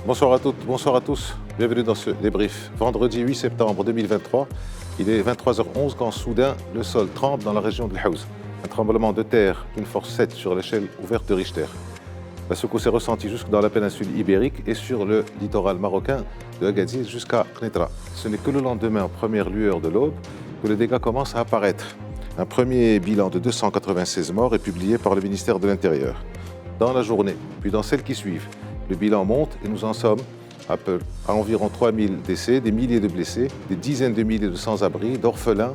Bonsoir à toutes, bonsoir à tous. Bienvenue dans ce débrief. Vendredi 8 septembre 2023, il est 23h11 quand soudain le sol tremble dans la région de l'Haouz. Un tremblement de terre d'une force 7 sur l'échelle ouverte de Richter. La secousse est ressentie jusque dans la péninsule ibérique et sur le littoral marocain de Agadir jusqu'à Knetra. Ce n'est que le lendemain, en première lueur de l'aube, que les dégâts commencent à apparaître. Un premier bilan de 296 morts est publié par le ministère de l'Intérieur. Dans la journée, puis dans celles qui suivent, le bilan monte et nous en sommes à environ 3000 décès, des milliers de blessés, des dizaines de milliers de sans-abri, d'orphelins,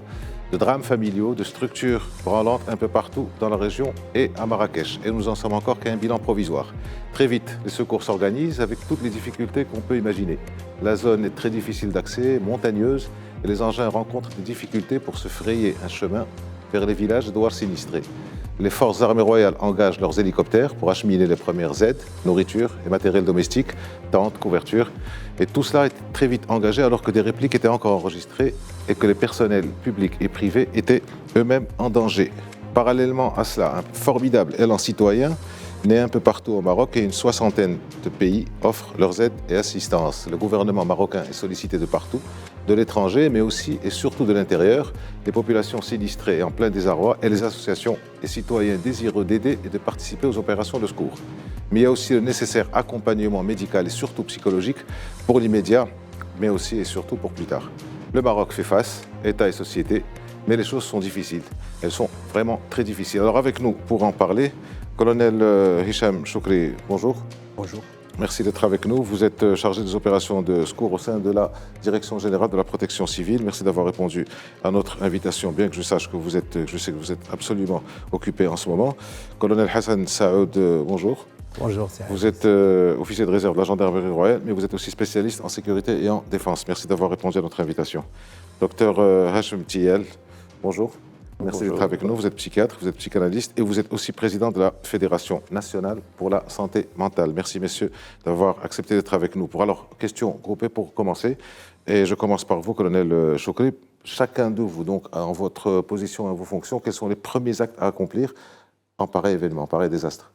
de drames familiaux, de structures branlantes un peu partout dans la région et à Marrakech. Et nous en sommes encore qu'à un bilan provisoire. Très vite, les secours s'organisent avec toutes les difficultés qu'on peut imaginer. La zone est très difficile d'accès, montagneuse, et les engins rencontrent des difficultés pour se frayer un chemin vers les villages et douars sinistrés. Les forces armées royales engagent leurs hélicoptères pour acheminer les premières aides, nourriture et matériel domestique, tentes, couvertures. Et tout cela est très vite engagé alors que des répliques étaient encore enregistrées et que les personnels publics et privés étaient eux-mêmes en danger. Parallèlement à cela, un formidable élan citoyen naît un peu partout au Maroc et une soixantaine de pays offrent leurs aides et assistances. Le gouvernement marocain est sollicité de partout, de l'étranger, mais aussi et surtout de l'intérieur, les populations sinistrées et en plein désarroi et les associations et citoyens désireux d'aider et de participer aux opérations de secours. Mais il y a aussi le nécessaire accompagnement médical et surtout psychologique pour l'immédiat, mais aussi et surtout pour plus tard. Le Maroc fait face, État et société, mais les choses sont difficiles. Elles sont vraiment très difficiles. Alors avec nous, pour en parler, colonel Hicham Choukri, bonjour. Bonjour. Merci d'être avec nous. Vous êtes chargé des opérations de secours au sein de la Direction générale de la protection civile. Merci d'avoir répondu à notre invitation, bien que je sais que vous êtes absolument occupé en ce moment. Colonel Hassan Saoud, bonjour. Bonjour. Vous êtes officier de réserve de la gendarmerie royale, mais vous êtes aussi spécialiste en sécurité et en défense. Merci d'avoir répondu à notre invitation. Docteur Hachem Tiel, bonjour. Merci d'être avec nous. Vous êtes psychiatre, vous êtes psychanalyste et vous êtes aussi président de la Fédération nationale pour la santé mentale. Merci, messieurs, d'avoir accepté d'être avec nous. Alors, questions groupées pour commencer. Et je commence par vous, colonel Choukri. Chacun de vous, donc, en votre position et en vos fonctions, quels sont les premiers actes à accomplir en pareil événement, en pareil désastre?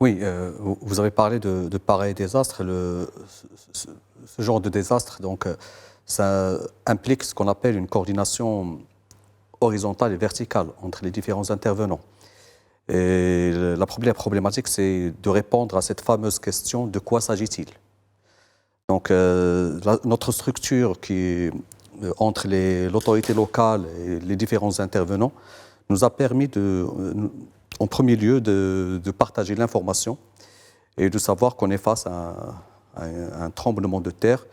Oui, vous avez parlé de pareil désastre. Ce genre de désastre, donc, ça implique ce qu'on appelle une coordination horizontale et verticale entre les différents intervenants. Et la première problématique, c'est de répondre à cette fameuse question: de quoi s'agit-il? Donc, notre structure entre l'autorité locale et les différents intervenants nous a permis en premier lieu de partager l'information et de savoir qu'on est face à un tremblement de terre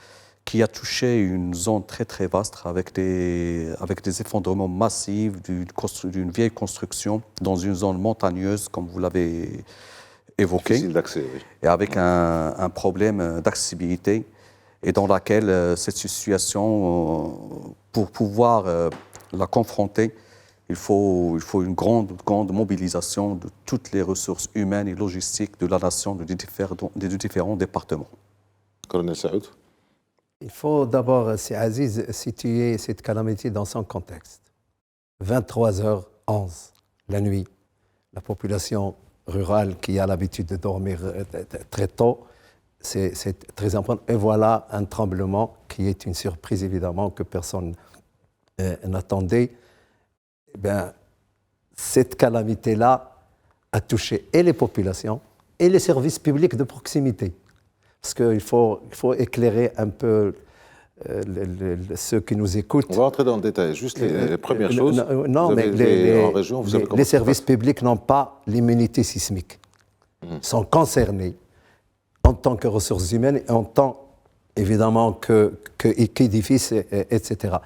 qui a touché une zone très très vaste avec des effondrements massifs d'une vieille construction dans une zone montagneuse, comme vous l'avez évoqué. Difficile d'accès, oui. Et avec un problème d'accessibilité, et dans laquelle cette situation, pour pouvoir la confronter, il faut une grande mobilisation de toutes les ressources humaines et logistiques de la nation, des différents départements. Colonel Saoud. Il faut d'abord, c'est Aziz, situer cette calamité dans son contexte. 23h11, la nuit, la population rurale qui a l'habitude de dormir très tôt, c'est très important. Et voilà un tremblement qui est une surprise, évidemment, que personne n'attendait. Eh bien, cette calamité-là a touché et les populations et les services publics de proximité. Parce qu'il faut éclairer un peu ceux qui nous écoutent. On va entrer dans le détail. Juste les premières choses. Non, mais les services publics n'ont pas l'immunité sismique. Ils sont concernés en tant que ressources humaines et en tant, évidemment, qu'édifices, etc.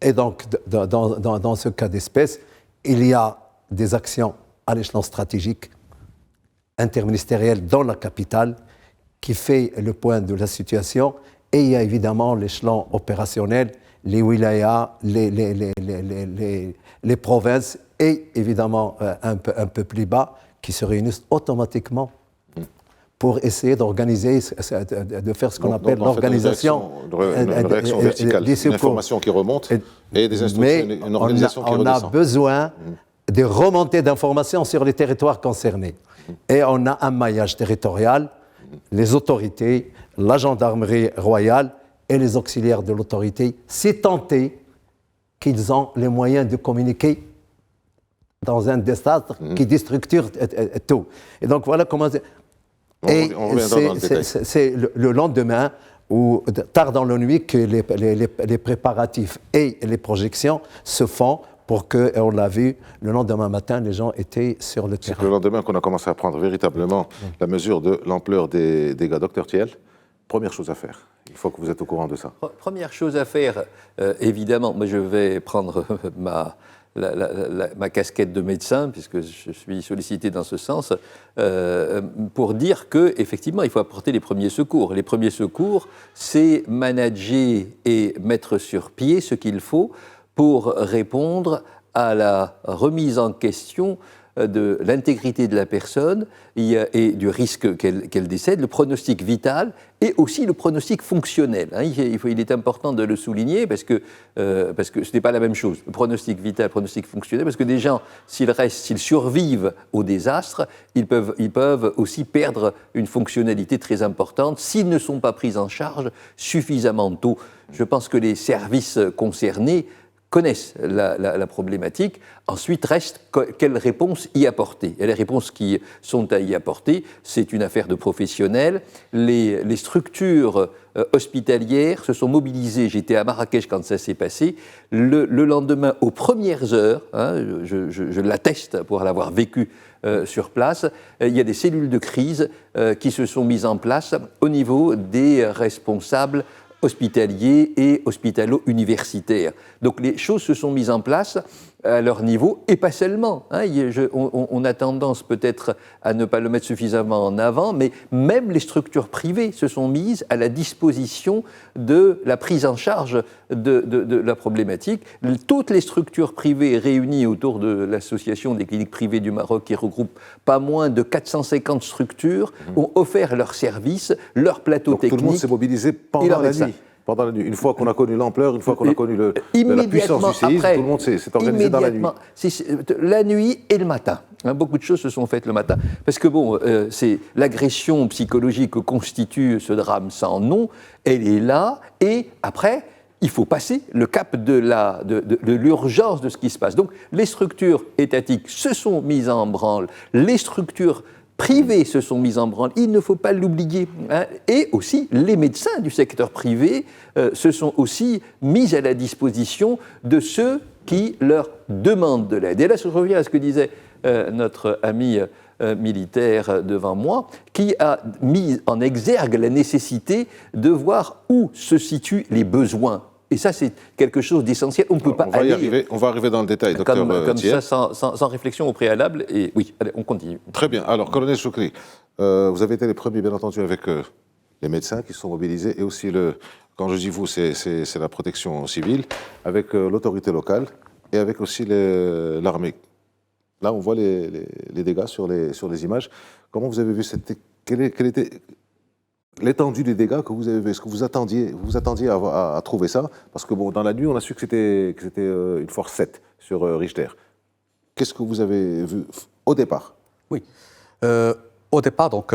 Et donc, dans ce cas d'espèce, il y a des actions à l'échelon stratégique, interministériel dans la capitale, qui fait le point de la situation, et il y a évidemment l'échelon opérationnel, les wilayas, les provinces, et évidemment un peu plus bas, qui se réunissent automatiquement pour essayer d'organiser, de faire ce qu'on appelle l'organisation. Une réaction verticale, une information qui remonte et des instructions, mais une organisation qui redescend. On a besoin de remontées d'informations sur les territoires concernés. Et on a un maillage territorial les autorités, la gendarmerie royale et les auxiliaires de l'autorité, si tant est qu'ils ont les moyens de communiquer dans un désastre qui déstructure tout. Et donc voilà comment... C'est le lendemain ou tard dans la nuit que les préparatifs et les projections se font pour que, on l'a vu, le lendemain matin, les gens étaient sur le terrain. C'est le lendemain qu'on a commencé à prendre véritablement la mesure de l'ampleur des dégâts. Docteur Thiel, première chose à faire. Il faut que vous êtes au courant de ça. Première chose à faire, évidemment, moi je vais prendre ma casquette de médecin, puisque je suis sollicité dans ce sens, pour dire qu'effectivement, il faut apporter les premiers secours. Les premiers secours, c'est manager et mettre sur pied ce qu'il faut pour répondre à la remise en question de l'intégrité de la personne et du risque qu'elle décède, le pronostic vital et aussi le pronostic fonctionnel. Il est important de le souligner parce que ce n'est pas la même chose. Le pronostic vital, le pronostic fonctionnel, parce que des gens, s'ils survivent au désastre, ils peuvent aussi perdre une fonctionnalité très importante s'ils ne sont pas pris en charge suffisamment tôt. Je pense que les services concernés connaissent la problématique. Ensuite, reste quelle réponse y apporter. Et les réponses qui sont à y apporter, c'est une affaire de professionnels. Les structures hospitalières se sont mobilisées. J'étais à Marrakech quand ça s'est passé. Le lendemain, aux premières heures, je l'atteste pour l'avoir vécu sur place, il y a des cellules de crise qui se sont mises en place au niveau des responsables hospitaliers et hospitalo-universitaires. Donc les choses se sont mises en place à leur niveau, et pas seulement. On a tendance peut-être à ne pas le mettre suffisamment en avant, mais même les structures privées se sont mises à la disposition de la prise en charge de la problématique. Toutes les structures privées réunies autour de l'Association des cliniques privées du Maroc, qui regroupe pas moins de 450 structures, ont offert leurs services, leurs plateaux techniques. Tout le monde s'est mobilisé pendant la nuit. Une fois qu'on a connu l'ampleur, une fois qu'on a connu la puissance du séisme, tout le monde s'est organisé dans la nuit. La nuit et le matin. Beaucoup de choses se sont faites le matin. Parce que c'est l'agression psychologique que constitue ce drame sans nom, elle est là, et après, il faut passer le cap de l'urgence de ce qui se passe. Donc, les structures étatiques se sont mises en branle, les structures privés se sont mis en branle, il ne faut pas l'oublier. Et aussi, les médecins du secteur privé se sont aussi mis à la disposition de ceux qui leur demandent de l'aide. Et là, je reviens à ce que disait notre ami militaire devant moi, qui a mis en exergue la nécessité de voir où se situent les besoins. Et ça, c'est quelque chose d'essentiel. On ne peut pas aller... On va arriver dans le détail, docteur comme Thiel. ça, sans réflexion au préalable. Et oui, allez, on continue. Très bien. Alors, colonel Choukri, vous avez été les premiers, bien entendu, avec les médecins qui sont mobilisés et aussi, quand je dis vous, c'est la protection civile, avec l'autorité locale et avec aussi l'armée. Là, on voit les dégâts sur les images. Comment vous avez vu quelle était l'étendue des dégâts que vous avez vu? Est-ce que vous attendiez à trouver ça? Parce que dans la nuit, on a su que c'était une force 7 sur Richter. Qu'est-ce que vous avez vu au départ? Oui. Au départ, donc,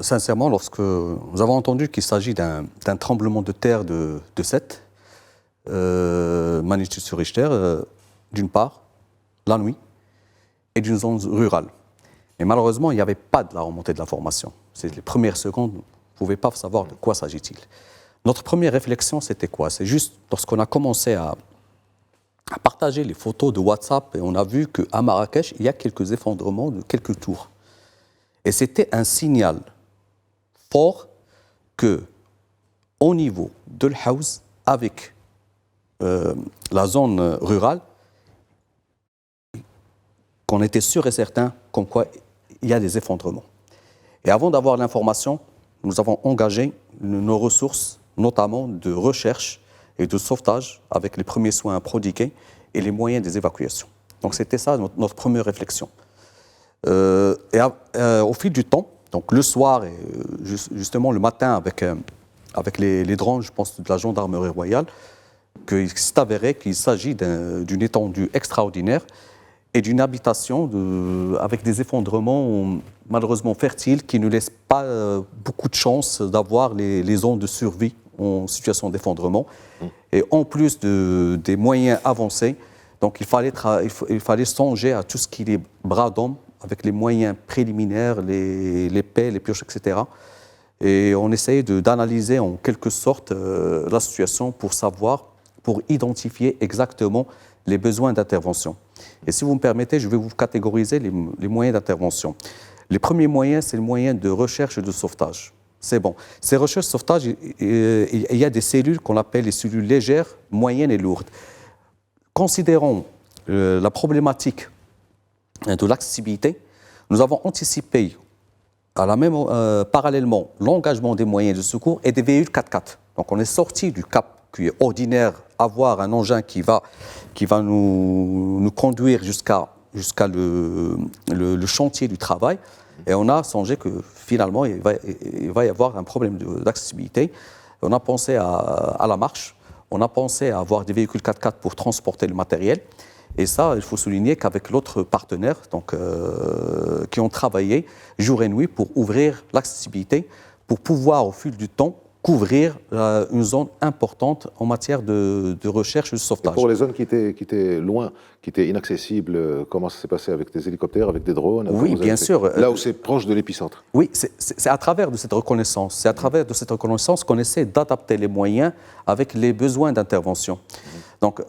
sincèrement, lorsque nous avons entendu qu'il s'agit d'un tremblement de terre de 7 magnitude sur Richter, d'une part, la nuit, et d'une zone rurale. Mais malheureusement, il n'y avait pas de la remontée de l'information. C'est les premières secondes. On ne pouvait pas savoir de quoi s'agit-il. Notre première réflexion, c'était quoi? C'est juste lorsqu'on a commencé à partager les photos de WhatsApp et on a vu qu'à Marrakech, il y a quelques effondrements de quelques tours. Et c'était un signal fort qu'au niveau de l'Haouz, avec la zone rurale, qu'on était sûr et certain comme quoi il y a des effondrements. Et avant d'avoir l'information, nous avons engagé nos ressources, notamment de recherche et de sauvetage, avec les premiers soins prodigués et les moyens des évacuations. Donc c'était ça notre première réflexion. Au fil du temps, donc le soir et justement le matin avec les drones, je pense, de la gendarmerie royale, qu'il s'est avéré qu'il s'agit d'une étendue extraordinaire et d'une habitation avec des effondrements malheureusement fertiles qui ne laissent pas beaucoup de chance d'avoir les zones de survie en situation d'effondrement. Et en plus des moyens avancés, donc il fallait songer à tout ce qui est bras d'homme, avec les moyens préliminaires, les pelles, les pioches, etc. Et on essayait d'analyser en quelque sorte la situation pour identifier exactement les besoins d'intervention. Et si vous me permettez, je vais vous catégoriser les moyens d'intervention. Les premiers moyens, c'est le moyen de recherche et de sauvetage. C'est bon. Ces recherches et sauvetage, il y a des cellules qu'on appelle les cellules légères, moyennes et lourdes. Considérons la problématique de l'accessibilité, nous avons anticipé parallèlement l'engagement des moyens de secours et des véhicules 4x4. Donc on est sorti du cap qui est ordinaire, avoir un engin qui va nous conduire jusqu'à le chantier du travail. Et on a songé que finalement, il va y avoir un problème d'accessibilité. On a pensé à la marche, on a pensé à avoir des véhicules 4x4 pour transporter le matériel. Et ça, il faut souligner qu'avec l'autre partenaire, qui ont travaillé jour et nuit pour ouvrir l'accessibilité, pour pouvoir au fil du temps couvrir une zone importante en matière de recherche et de sauvetage. Et pour les zones qui étaient loin, qui étaient inaccessibles, comment ça s'est passé avec des hélicoptères, avec des drones? Oui, bien sûr. Là où c'est proche de l'épicentre. Oui, c'est à travers de cette reconnaissance. C'est à travers de cette reconnaissance qu'on essaie d'adapter les moyens avec les besoins d'intervention. Donc,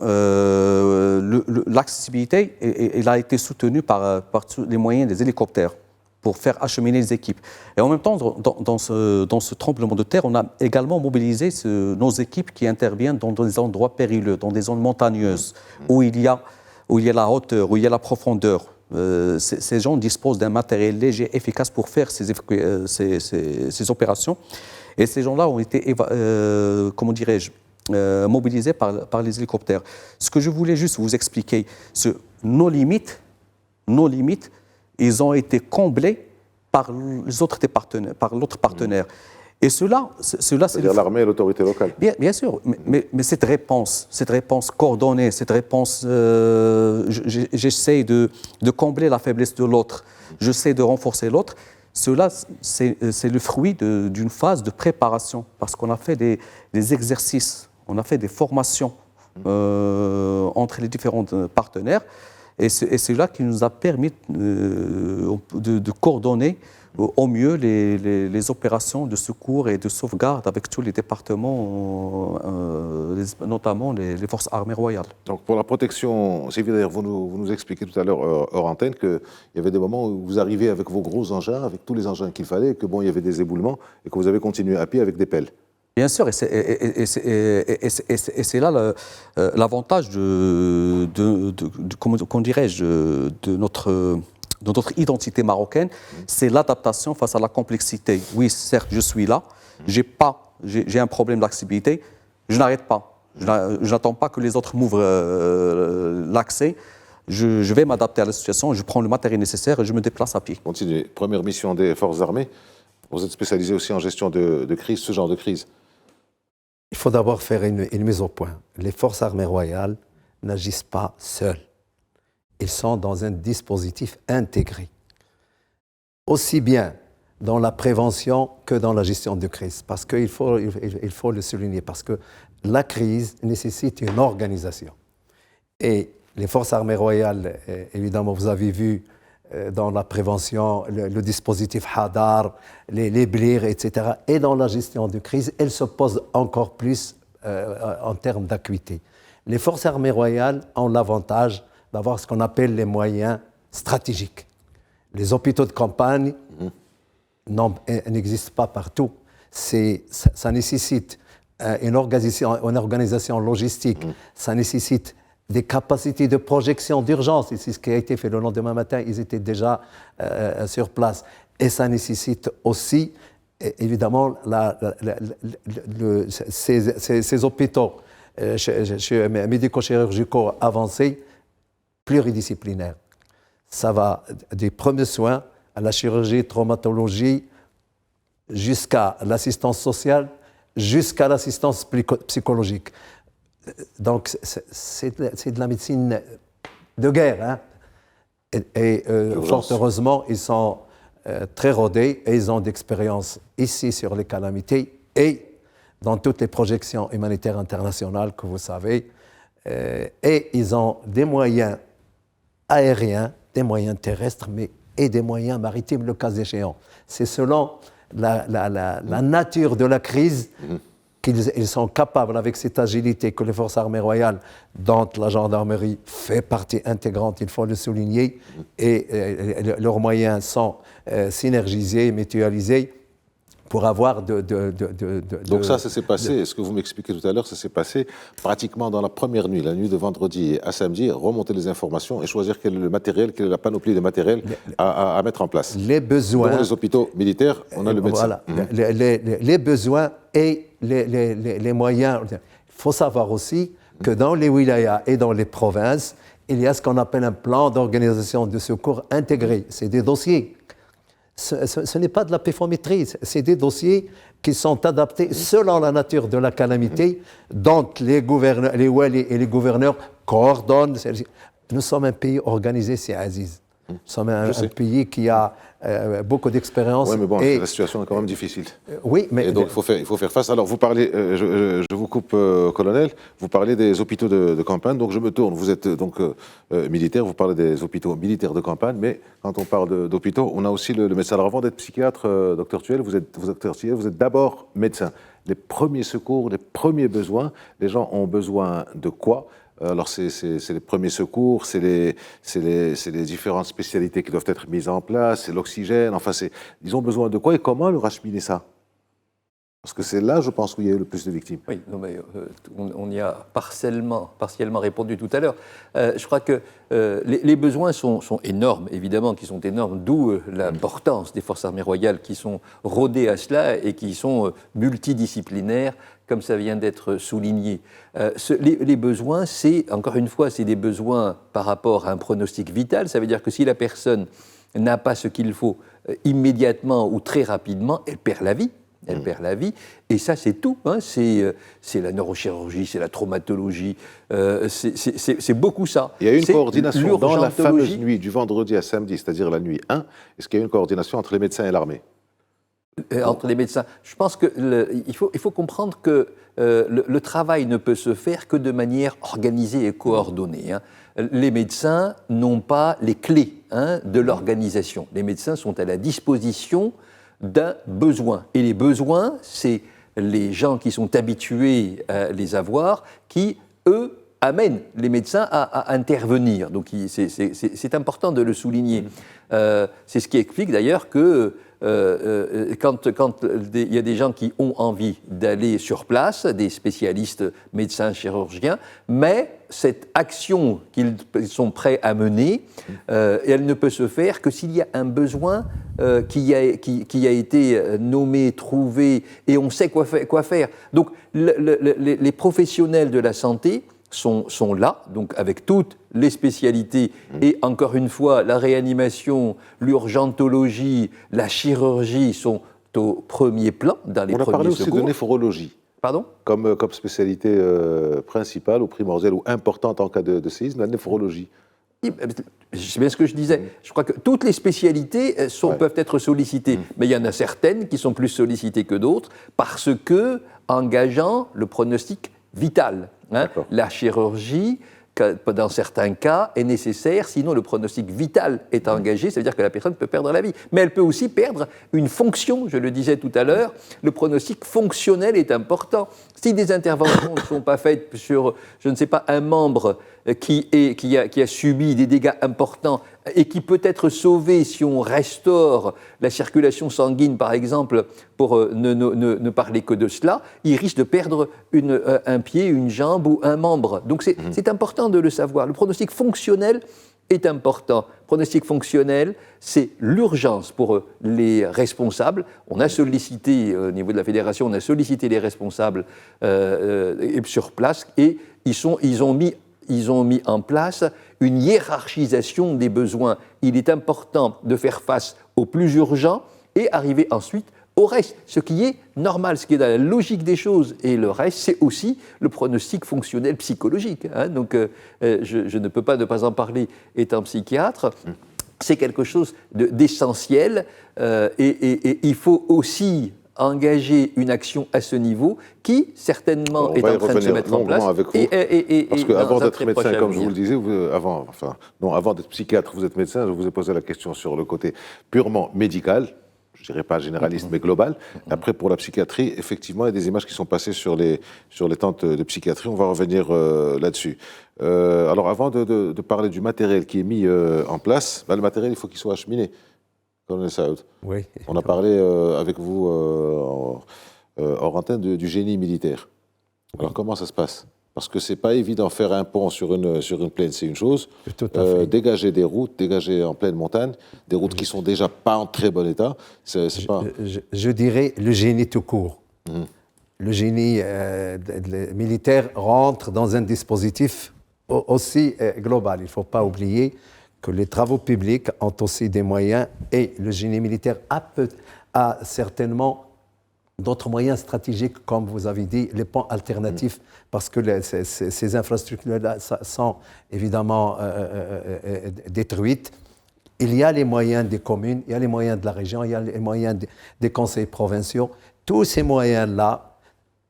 l'accessibilité, elle a été soutenue par tous les moyens des hélicoptères pour faire acheminer les équipes. Et en même temps, dans ce tremblement de terre, on a également mobilisé nos équipes qui interviennent dans des endroits périlleux, dans des zones montagneuses, où il y a la hauteur, où il y a la profondeur. Ces gens disposent d'un matériel léger, efficace pour faire ces opérations. Et ces gens-là ont été, mobilisés par les hélicoptères. Ce que je voulais juste vous expliquer, nos limites, ils ont été comblés par l'autre partenaire. Et c'est-à-dire l'armée et l'autorité locale. Bien sûr, mais cette réponse coordonnée, cette réponse, j'essaie de combler la faiblesse de l'autre, j'essaie de renforcer l'autre. Cela, c'est le fruit d'une phase de préparation, parce qu'on a fait des exercices, on a fait des formations entre les différents partenaires. Et c'est là qui nous a permis de coordonner au mieux les opérations de secours et de sauvegarde avec tous les départements, notamment les forces armées royales. Donc pour la protection civile, vous nous expliquez tout à l'heure hors antenne qu'il y avait des moments où vous arrivez avec vos gros engins, avec tous les engins qu'il fallait, et que il y avait des éboulements et que vous avez continué à pied avec des pelles. Bien sûr, et c'est là l'avantage de notre identité marocaine, c'est l'adaptation face à la complexité. Oui, certes, je suis là, j'ai un problème d'accessibilité, je n'arrête pas. Je n'attends pas que les autres m'ouvrent l'accès. Je vais m'adapter à la situation, je prends le matériel nécessaire et je me déplace à pied. Continuez. Première mission des forces armées. Vous êtes spécialisé aussi en gestion de crise, ce genre de crise. Il faut d'abord faire une mise au point. Les forces armées royales n'agissent pas seules. Ils sont dans un dispositif intégré, aussi bien dans la prévention que dans la gestion de crise. Parce qu'il faut le souligner, parce que la crise nécessite une organisation. Et les forces armées royales, évidemment, vous avez vu dans la prévention, le dispositif Hadar, les BLIR, etc. Et dans la gestion de crise, elle se pose encore plus en termes d'acuité. Les forces armées royales ont l'avantage d'avoir ce qu'on appelle les moyens stratégiques. Les hôpitaux de campagne n'existent pas partout. Ça nécessite une organisation logistique, ça nécessite des capacités de projection d'urgence. Et c'est ce qui a été fait le lendemain matin. Ils étaient déjà sur place. Et ça nécessite aussi, évidemment, ces hôpitaux médico-chirurgicaux avancés, pluridisciplinaires. Ça va des premiers soins à la chirurgie, traumatologie, jusqu'à l'assistance sociale, jusqu'à l'assistance psychologique. Donc, c'est de la médecine de guerre. Hein. Et fort heureusement, ils sont très rodés et ils ont d'expérience ici sur les calamités et dans toutes les projections humanitaires internationales que vous savez. Et ils ont des moyens aériens, des moyens terrestres, et des moyens maritimes, le cas échéant. C'est selon la nature de la crise qu'ils sont capables, avec cette agilité que les forces armées royales, dont la gendarmerie fait partie intégrante, il faut le souligner, et leurs moyens sont synergisés, mutualisés, pour avoir Donc ça s'est passé, ce que vous m'expliquez tout à l'heure, ça s'est passé pratiquement dans la première nuit, la nuit de vendredi à samedi, remonter les informations et choisir quel est le matériel, quelle est la panoplie de matériel à mettre en place. Les besoins... Dans les hôpitaux militaires, on a le médecin. Voilà, les besoins et les moyens. Il faut savoir aussi que dans les wilayas et dans les provinces, il y a ce qu'on appelle un plan d'organisation de secours intégré. C'est des dossiers. Ce n'est pas de la péfométrie, c'est des dossiers qui sont adaptés selon la nature de la calamité, dont les gouverneurs, les walis et les gouverneurs coordonnent. Nous sommes un pays organisé, c'est Aziz. Nous sommes un pays qui a beaucoup d'expérience. Oui, mais bon, la situation est quand même difficile. Oui, mais... Et donc, il faut faire face. Alors, vous parlez, je vous coupe, colonel, vous parlez des hôpitaux de campagne, donc je me tourne. Vous êtes donc militaire, vous parlez des hôpitaux militaires de campagne, mais quand on parle d'hôpitaux, on a aussi le médecin. Alors, avant d'être psychiatre, docteur Thuel, vous êtes d'abord médecin. Les premiers secours, les premiers besoins, les gens ont besoin de quoi ? Alors, c'est les premiers secours, c'est les différentes spécialités qui doivent être mises en place, c'est l'oxygène, enfin, ils ont besoin de quoi et comment leur acheminer ça? Parce que c'est là, je pense, où il y a eu le plus de victimes. Oui, non, mais, on y a partiellement répondu tout à l'heure. Je crois que les besoins sont énormes, évidemment, qui sont énormes, d'où l'importance des forces armées royales qui sont rodées à cela et qui sont multidisciplinaires, comme ça vient d'être souligné. Les besoins, encore une fois, c'est des besoins par rapport à un pronostic vital. Ça veut dire que si la personne n'a pas ce qu'il faut immédiatement ou très rapidement, elle perd la vie. Elle perd la vie, et ça c'est tout, hein. C'est la neurochirurgie, c'est la traumatologie, c'est beaucoup ça. Il y a une coordination dans la fameuse nuit du vendredi à samedi, c'est-à-dire la nuit 1, est-ce qu'il y a une coordination entre les médecins et l'armée? Entre les médecins. Je pense qu'il faut comprendre que le travail ne peut se faire que de manière organisée et coordonnée, hein. Les médecins n'ont pas les clés, hein, de l'organisation. Les médecins sont à la disposition d'un besoin. Et les besoins, c'est les gens qui sont habitués à les avoir, qui, eux, amènent les médecins à intervenir. Donc c'est important de le souligner. C'est ce qui explique d'ailleurs que quand il y a des gens qui ont envie d'aller sur place, des spécialistes médecins, chirurgiens, mais cette action qu'ils sont prêts à mener, elle ne peut se faire que s'il y a un besoin qui a été nommé, trouvé, et on sait quoi faire. Donc les professionnels de la santé sont là, donc avec toutes les spécialités, et encore une fois, la réanimation, l'urgentologie, la chirurgie sont au premier plan dans les premiers secours. On a parlé aussi de néphrologie. Pardon ? Comme spécialité principale ou primordiale ou importante en cas de séisme, la néphrologie. C'est bien ce que je disais. Je crois que toutes les spécialités peuvent être sollicitées, mais il y en a certaines qui sont plus sollicitées que d'autres parce que engageant le pronostic vital. Hein, la chirurgie, dans certains cas, est nécessaire, sinon le pronostic vital est engagé, ça veut dire que la personne peut perdre la vie. Mais elle peut aussi perdre une fonction, je le disais tout à l'heure, le pronostic fonctionnel est important. Si des interventions ne sont pas faites sur, je ne sais pas, un membre qui a subi des dégâts importants et qui peut être sauvé si on restaure la circulation sanguine, par exemple, pour ne parler que de cela, il risque de perdre un pied, une jambe ou un membre. Donc c'est important de le savoir. Le pronostic fonctionnel est important. Pronostic fonctionnel, c'est l'urgence pour les responsables. On a sollicité, au niveau de la fédération, on a sollicité les responsables sur place et ils ont mis en place une hiérarchisation des besoins. Il est important de faire face aux plus urgents et arriver ensuite au reste, ce qui est normal, ce qui est dans la logique des choses. Et le reste, c'est aussi le pronostic fonctionnel psychologique. Hein. Donc, je ne peux pas ne pas en parler étant psychiatre. C'est quelque chose d'essentiel. Et il faut aussi engager une action à ce niveau qui, certainement, est en train de se mettre en place. Avec vous, parce qu'avant d'être médecin, comme je vous le disais, avant d'être psychiatre, vous êtes médecin, je vous ai posé la question sur le côté purement médical, je ne dirais pas généraliste, mais global. Après, pour la psychiatrie, effectivement, il y a des images qui sont passées sur les tentes de psychiatrie, on va revenir là-dessus. Alors, avant de parler du matériel qui est mis en place, le matériel, il faut qu'il soit acheminé. Colonel Saoud. Oui. On a parlé avec vous hors antenne du génie militaire. Alors comment ça se passe? Parce que c'est pas évident faire un pont sur une plaine, c'est une chose. Dégager des routes, dégager en pleine montagne, des routes qui sont déjà pas en très bon état. Je dirais le génie tout court. Le génie militaire rentre dans un dispositif aussi global. Il ne faut pas oublier que les travaux publics ont aussi des moyens et le génie militaire a certainement d'autres moyens stratégiques, comme vous avez dit, les ponts alternatifs, parce que ces infrastructures-là sont évidemment détruites. Il y a les moyens des communes, il y a les moyens de la région, il y a les moyens des conseils provinciaux. Tous ces moyens-là,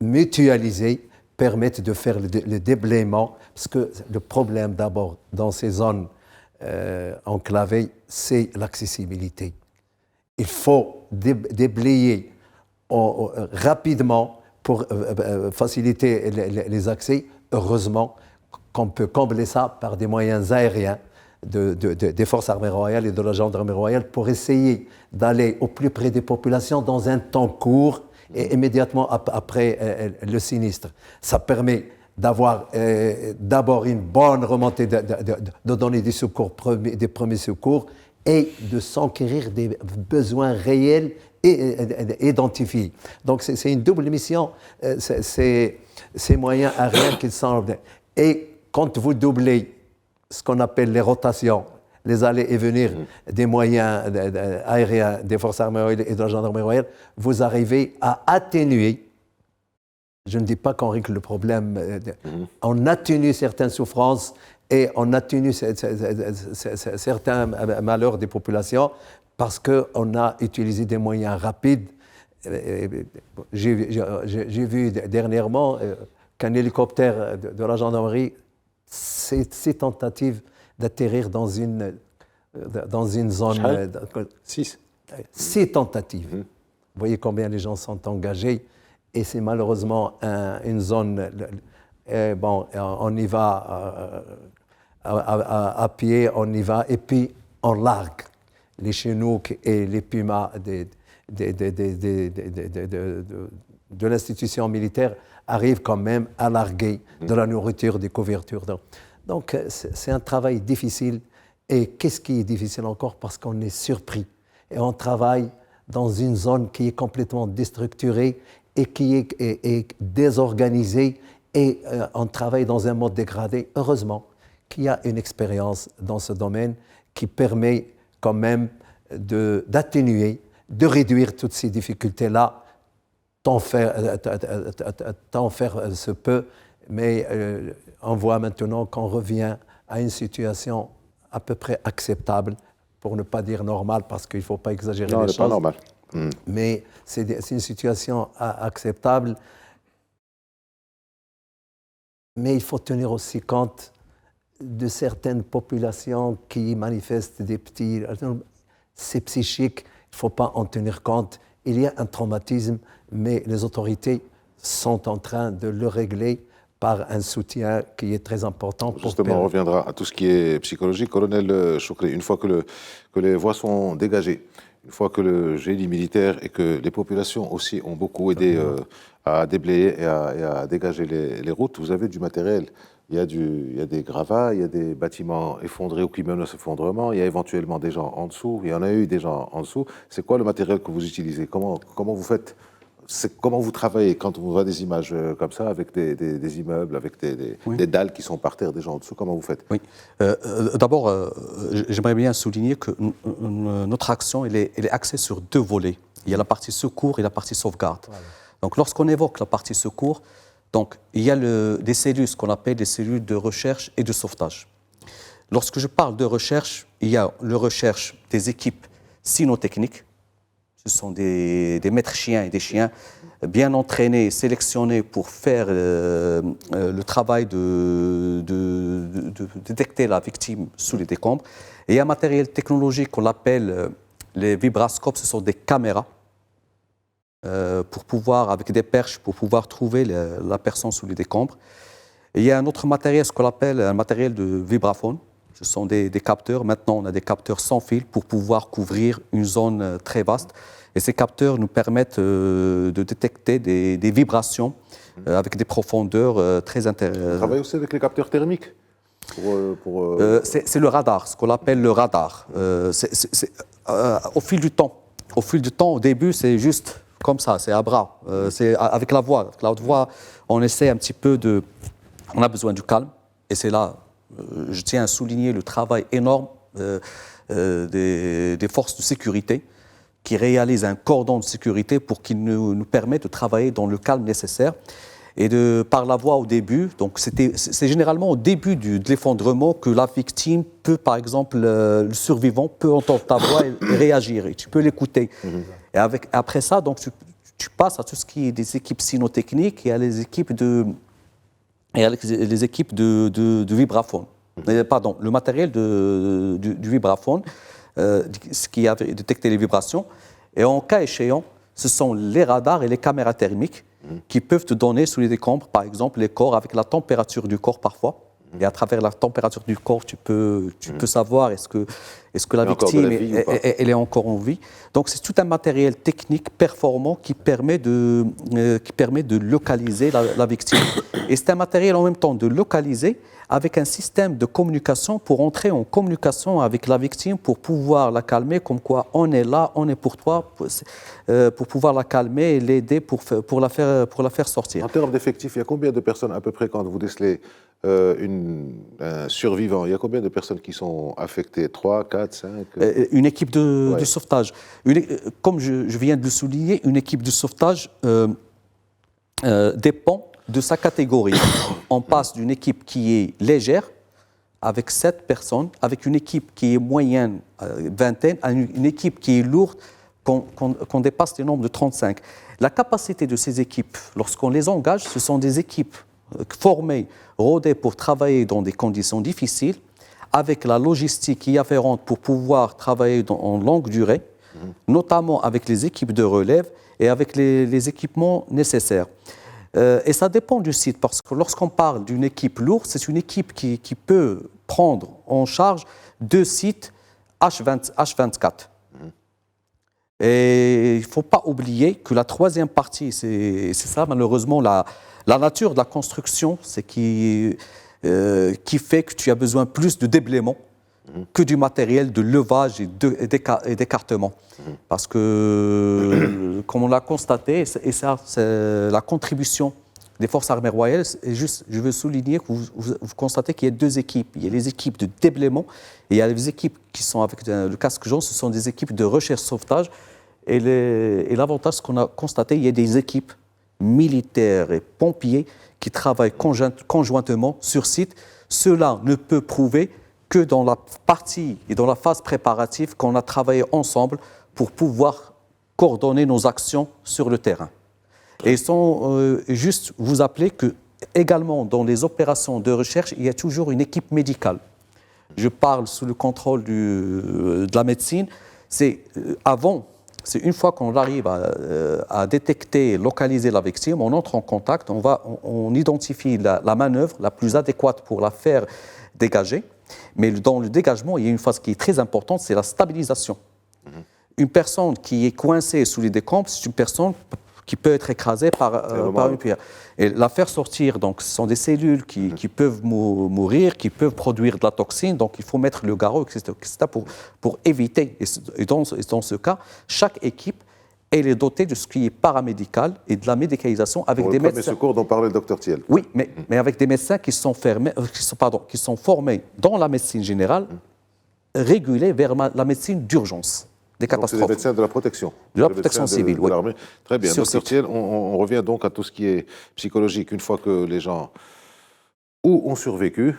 mutualisés, permettent de faire le déblaiement, parce que le problème d'abord dans ces zones enclavées, c'est l'accessibilité. Il faut déblayer rapidement pour faciliter les accès. Heureusement qu'on peut combler ça par des moyens aériens des forces armées royales et de la gendarmerie royale pour essayer d'aller au plus près des populations dans un temps court et immédiatement après le sinistre. Ça permet d'avoir d'abord une bonne remontée, de donner des secours, des premiers secours et de s'enquérir des besoins réels et identifiés. Donc c'est une double mission, ces moyens aériens qu'ils sont. Et quand vous doublez ce qu'on appelle les rotations, les allées et venir des moyens aériens des forces armées royales et de la gendarmerie royale, vous arrivez à atténuer. Je ne dis pas qu'on règle le problème, on atténue certaines souffrances et on atténue certains malheurs des populations parce qu'on a utilisé des moyens rapides. J'ai vu dernièrement qu'un hélicoptère de la gendarmerie, ces tentatives d'atterrir dans une zone... 6 tentatives. Vous voyez combien les gens sont engagés. Et c'est malheureusement une zone... bon, on y va à pied, on y va, et puis on largue. Les Chenouks et les Pumas de l'institution militaire arrivent quand même à larguer de la nourriture, des couvertures. Donc c'est un travail difficile. Et qu'est-ce qui est difficile encore? Parce qu'on est surpris. Et on travaille dans une zone qui est complètement déstructurée et qui est désorganisée. Et on travaille dans un mode dégradé. Heureusement qu'il y a une expérience dans ce domaine qui permet quand même d'atténuer, de réduire toutes ces difficultés-là, tant faire se peut. Mais on voit maintenant qu'on revient à une situation à peu près acceptable, pour ne pas dire normale, parce qu'il ne faut pas exagérer les choses. Non, pas normal. Mais c'est une situation acceptable. Mais il faut tenir aussi compte de certaines populations qui manifestent des petits... C'est psychique, il ne faut pas en tenir compte. Il y a un traumatisme, mais les autorités sont en train de le régler par un soutien qui est très important. Justement, on reviendra à tout ce qui est psychologique. Colonel Choukri, une fois que les voies sont dégagées, une fois que le génie militaire et que les populations aussi ont beaucoup aidé à déblayer et à dégager les routes, vous avez du matériel. Il y a des gravats, il y a des bâtiments effondrés ou qui menacent effondrement, il y a éventuellement des gens en dessous, il y en a eu des gens en dessous. C'est quoi le matériel que vous utilisez? Comment vous faites? Comment vous travaillez quand on voit des images comme ça, avec des immeubles, avec des dalles qui sont par terre, des gens en dessous? Comment vous faites? Oui. D'abord, j'aimerais bien souligner que notre action elle est axée sur deux volets. Il y a la partie secours et la partie sauvegarde. Voilà. Donc, lorsqu'on évoque la partie secours, donc, il y a des cellules, ce qu'on appelle des cellules de recherche et de sauvetage. Lorsque je parle de recherche, il y a la recherche des équipes cynotechniques. Ce sont des maîtres chiens et des chiens bien entraînés, sélectionnés pour faire le travail de détecter la victime sous les décombres. Et il y a un matériel technologique qu'on appelle les vibrascopes, ce sont des caméras pour pouvoir, avec des perches, pour pouvoir trouver la personne sous les décombres. Et il y a un autre matériel, ce qu'on appelle un matériel de vibraphone. Ce sont des capteurs. Maintenant, on a des capteurs sans fil pour pouvoir couvrir une zone très vaste. Et ces capteurs nous permettent de détecter des vibrations avec des profondeurs très intéressantes. Vous travaillez aussi avec les capteurs thermiques C'est le radar, ce qu'on appelle le radar. Au fil du temps, au début, c'est juste comme ça, c'est à bras. C'est avec la voix. Avec la haute voix, on essaie un petit peu de... On a besoin du calme. Et c'est là, je tiens à souligner le travail énorme des forces de sécurité qui réalisent un cordon de sécurité pour qu'il nous permette de travailler dans le calme nécessaire. Et par la voix au début, donc c'est généralement au début de l'effondrement que la victime peut, par exemple, le survivant peut entendre ta voix et réagir, et tu peux l'écouter. Et après ça, donc, tu passes à tout ce qui est des équipes cynotechniques et à les équipes de vibraphone. Pardon, le matériel du vibraphone, ce qui a détecté les vibrations. Et en cas échéant, ce sont les radars et les caméras thermiques qui peuvent te donner sous les décombres, par exemple, les corps avec la température du corps parfois. Et à travers la température du corps, tu peux savoir est-ce que la victime elle est encore en vie. Donc c'est tout un matériel technique performant qui permet de localiser la victime. Et c'est un matériel en même temps de localiser avec un système de communication pour entrer en communication avec la victime pour pouvoir la calmer, comme quoi on est là, on est pour toi, pour pouvoir la calmer et l'aider pour la faire sortir. En termes d'effectifs, il y a combien de personnes à peu près quand vous décelez un survivant? Il y a combien de personnes qui sont affectées? 3, 4, 5 Une équipe de sauvetage. Comme je viens de le souligner, une équipe de sauvetage dépend de sa catégorie. On passe d'une équipe qui est légère, avec 7 personnes, avec une équipe qui est moyenne, vingtaine, à une équipe qui est lourde, qu'on dépasse le nombre de 35. La capacité de ces équipes, lorsqu'on les engage, ce sont des équipes formées, rodées pour travailler dans des conditions difficiles, avec la logistique qui est afférente pour pouvoir travailler en longue durée, notamment avec les équipes de relève et avec les équipements nécessaires. Et ça dépend du site, parce que lorsqu'on parle d'une équipe lourde, c'est une équipe qui peut prendre en charge 2 sites H24. Et il ne faut pas oublier que la troisième partie, c'est ça malheureusement, la nature de la construction, c'est qui fait que tu as besoin plus de déblaiement que du matériel de levage et d'écartement. Parce que, comme on l'a constaté, et ça, c'est la contribution des forces armées royales, et juste, je veux souligner que vous constatez qu'il y a 2 équipes. Il y a les équipes de déblaiement et il y a les équipes qui sont avec le casque jaune, ce sont des équipes de recherche-sauvetage. Et l'avantage qu'on a constaté, il y a des équipes militaires et pompiers qui travaillent conjointement sur site. Cela ne peut prouver que dans la partie et dans la phase préparative qu'on a travaillé ensemble pour pouvoir coordonner nos actions sur le terrain. Et sans juste vous appeler que également dans les opérations de recherche, il y a toujours une équipe médicale. Je parle sous le contrôle de la médecine. C'est une fois qu'on arrive à détecter et localiser la victime, on entre en contact, on identifie la manœuvre la plus adéquate pour la faire dégager. Mais dans le dégagement, il y a une phase qui est très importante, c'est la stabilisation. Une personne qui est coincée sous les décombres, c'est une personne qui peut être écrasée par une pierre. Et la faire sortir, donc, ce sont des cellules qui peuvent mourir, qui peuvent produire de la toxine, donc il faut mettre le garrot, etc. pour éviter. Et dans ce cas, chaque équipe elle est dotée de ce qui est paramédical et de la médicalisation avec des médecins. Le secours dont parlait le docteur Thiel. Oui, mais avec des médecins qui sont formés dans la médecine générale, régulés vers la médecine d'urgence. des catastrophes. C'est les médecins de la protection. De la protection civile, oui. Très bien. Donc, on revient donc à tout ce qui est psychologique. Une fois que les gens ou ont survécu,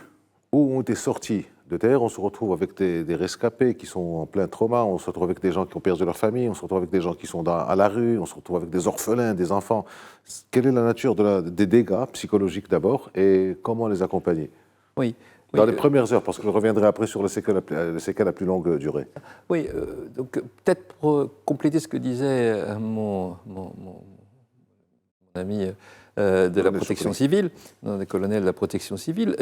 ou ont été sortis de terre, on se retrouve avec des rescapés qui sont en plein trauma, on se retrouve avec des gens qui ont perdu leur famille, on se retrouve avec des gens qui sont à la rue, on se retrouve avec des orphelins, des enfants. Quelle est la nature des dégâts psychologiques d'abord et comment les accompagner? Oui. Dans les premières heures, parce que je reviendrai après sur les séquelles à plus longue durée. Oui, donc peut-être pour compléter ce que disait mon ami de la protection civile, des colonels de la protection civile,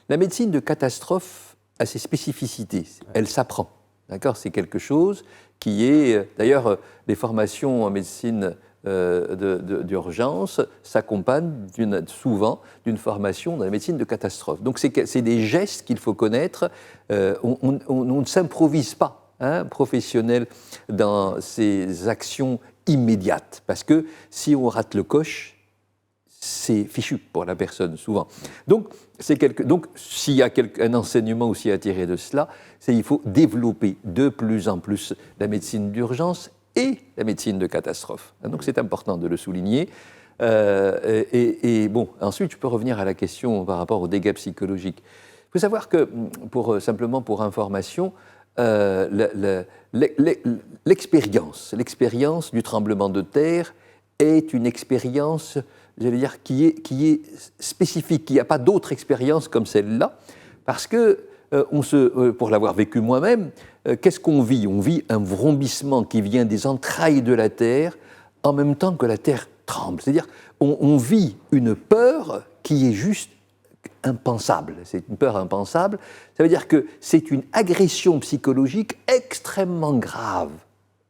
la médecine de catastrophe a ses spécificités. Elle s'apprend, d'accord? C'est quelque chose qui est... D'ailleurs, les formations en médecine d'urgence s'accompagnent souvent d'une formation dans la médecine de catastrophe. Donc c'est des gestes qu'il faut connaître. On ne s'improvise pas, professionnel, dans ces actions immédiates, parce que si on rate le coche, c'est fichu pour la personne, souvent. Donc s'il y a un enseignement aussi à tirer de cela, c'est qu'il faut développer de plus en plus la médecine d'urgence et la médecine de catastrophe. Donc c'est important de le souligner. Bon, ensuite, je peux revenir à la question par rapport aux dégâts psychologiques. Il faut savoir que, simplement pour information, l'expérience du tremblement de terre est une expérience, j'allais dire, qui est spécifique. Il n'y a pas d'autre expérience comme celle-là, parce que, pour l'avoir vécu moi-même, qu'est-ce qu'on vit? On vit un vrombissement qui vient des entrailles de la terre en même temps que la terre tremble. C'est-à-dire, on vit une peur qui est juste impensable. C'est une peur impensable. Ça veut dire que c'est une agression psychologique extrêmement grave.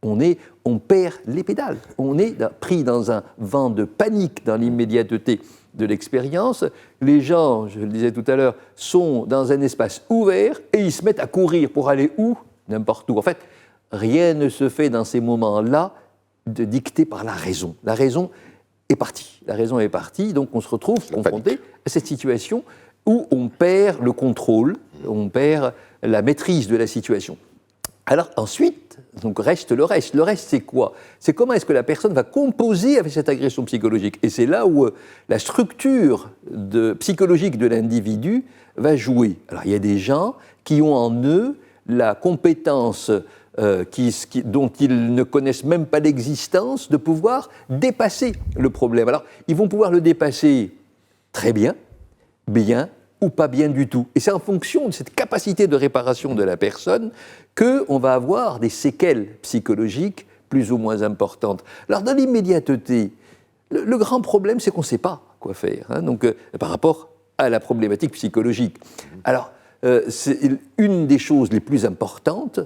On perd les pédales. On est pris dans un vent de panique dans l'immédiateté de l'expérience. Les gens, je le disais tout à l'heure, sont dans un espace ouvert et ils se mettent à courir pour aller où? N'importe où. En fait, rien ne se fait dans ces moments-là dicté par la raison. La raison est partie. La raison est partie, donc on se retrouve confronté à cette situation où on perd le contrôle, on perd la maîtrise de la situation. Alors ensuite, donc reste le reste. Le reste, c'est quoi? C'est comment est-ce que la personne va composer avec cette agression psychologique. Et c'est là où la structure psychologique de l'individu va jouer. Alors il y a des gens qui ont en eux la compétence dont ils ne connaissent même pas l'existence, de pouvoir dépasser le problème. Alors, ils vont pouvoir le dépasser très bien ou pas bien du tout. Et c'est en fonction de cette capacité de réparation de la personne qu'on va avoir des séquelles psychologiques plus ou moins importantes. Alors, dans l'immédiateté, le grand problème, c'est qu'on ne sait pas quoi faire, donc, par rapport à la problématique psychologique. Alors, c'est une des choses les plus importantes